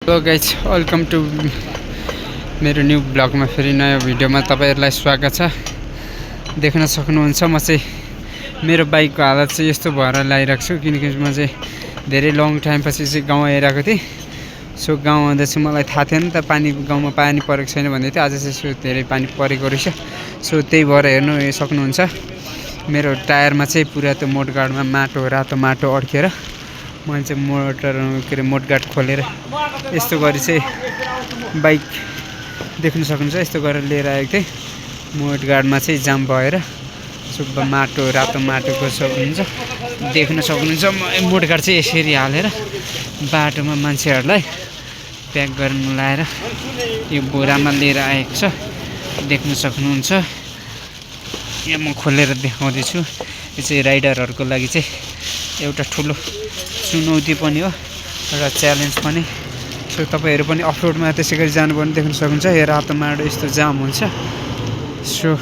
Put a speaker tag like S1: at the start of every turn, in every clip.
S1: Hello guys welcome to मेरो new ब्लगमा फेरि नयाँ भिडियोमा तपाईहरुलाई स्वागत छ। देख्न सक्नुहुन्छ म चाहिँ मेरो बाइकको हालत चाहिँ यस्तो भएर ल्याइरहेको छु किनकि म चाहिँ धेरै लङ टाइम पछि चाहिँ गाउँ आइरहेको थिएँ। सो गाउँ आउँदा चाहिँ मलाई थाहा थिएन त गाउँमा पानी परेको छैन भन्दै थियो। आज चाहिँ धेरै पानी परेको रहेछ। सो त्यही भएर हेर्नु सक्नुहुन्छ मेरो टायरमा चाहिँ पुरा त्यो मोडगार्डमा रातो माटो अड्केर मैले चाहिँ मोडगार्ड खोलेर यस्तो गरी चाहिँ बाइक देख्न सक्नुहुन्छ यस्तो गरेर लिएर आएको थिएँ। मोडगार्डमा चाहिँ जाम भएर सुब्बा रातो माटोको सक्नुहुन्छ देख्न सक्नुहुन्छ। मोडगार्ड चाहिँ यसरी हालेर बाटोमा मान्छेहरूलाई प्याक गर्न लाएर यो बोरामा लिएर आएको छ देख्न सक्नुहुन्छ। यहाँ म खोलेर देखाउँदैछु। यो चाहिँ राइडरहरूको लागि चाहिँ एउटा ठुलो चुनौती पनि हो र च्यालेन्ज पनि। सो तपाईहरु पनि अफरोडमा त्यसै गरी जानुभयो भने देख्न सक्नुहुन्छ यो रातो माटो यस्तो जाम हुन्छ। सो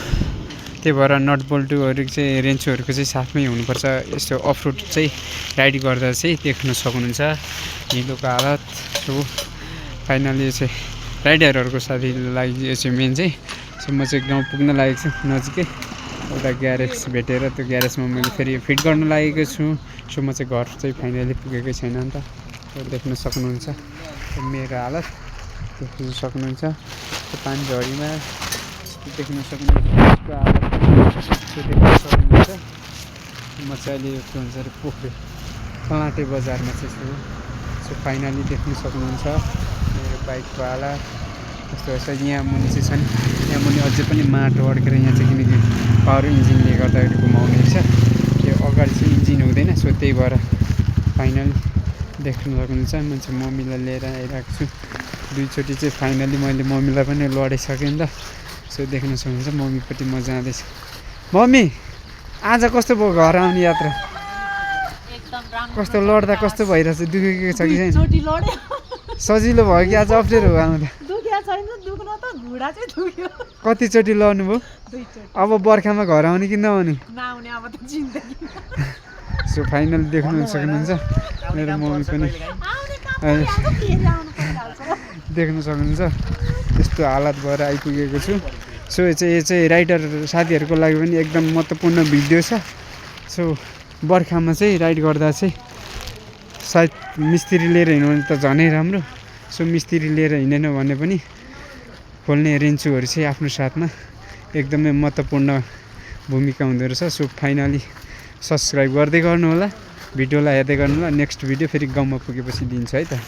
S1: त्यही भएर नट बोल्टुहरु चाहिँ रेन्चोहरुको चाहिँ साथमै हुनुपर्छ। यस्तो अफरोड चाहिँ राइड गर्दा चाहिँ देख्न सक्नुहुन्छ हिलोको हालत। सो फाइनली चाहिँ राइडरहरुको साथीलाई लागि यो चाहिँ मेन चाहिँ। सो म चाहिँ गाउँ पुग्न लागेको छु नजिकै एउटा ग्यारेज भेटेर त्यो ग्यारेजमा मैले फेरि फिट गर्न लागेको छु। सो म चाहिँ घर चाहिँ फाइनली पुगेकै छैन नि त देख्न सक्नुहुन्छ मेरो हालत देख्न सक्नुहुन्छ। पानी झरीमा देख्न सक्नुहुन्छ देख्न सक्नुहुन्छ। म चाहिँ अहिले के भन्छ अरे पोखरी पलाटे बजारमा चाहिँ छु। सो फाइनली देख्न सक्नुहुन्छ मेरो बाइकको हालत कस्तो छ। यहाँ मुनि चाहिँ छ नि यहाँ मुनि अझै पनि माटो अड्केर यहाँ चाहिँ किनकि पावर इन्जिनले गर्दाखेरि घुमाउने छ यो अगाडि चाहिँ इन्जिन हुँदैन। सो त्यही भएर फाइनली देख्न सक्नुहुन्छ म चाहिँ मम्मीलाई लिएर आइरहेको छु। दुईचोटि चाहिँ फाइनली मैले मम्मीलाई पनि लडिसकेँ नि त। सो देख्न सक्नुहुन्छ मम्मीपट्टि म जाँदैछु। मम्मी आज कस्तो भयो घर आउने यात्रा? कस्तो लड्दा कस्तो भइरहेछ? दुखेको छ कि छैन? सजिलो भयो कि आज अप्ठ्यारो भयो आउँदा? कतिचोटि लड्नु भयो? अब बर्खामा घर आउने कि नआउने? सो फाइनल देख्नु सक्नुहुन्छ मेरो मम्मी पनि देख्न सक्नुहुन्छ यस्तो हालत भएर आइपुगेको छु। सो यो चाहिँ राइडर साथीहरूको लागि पनि एकदम महत्त्वपूर्ण भिडियो छ। सो बर्खामा चाहिँ राइड गर्दा चाहिँ सायद मिस्त्री लिएर हिँड्नु भने त झनै राम्रो। सो मिस्त्री लिएर हिँडेन भने पनि खोल्ने रेन्चुहरू चाहिँ आफ्नो साथमा एकदमै महत्त्वपूर्ण भूमिका हुँदो रहेछ। सो फाइनली सब्सक्राइब गर्दै गर्नु होला, भिडियोलाई हेर्दै गर्नु होला। नेक्स्ट भिडियो फेरि गाउँमा पुगेपछि दिन्छु है त।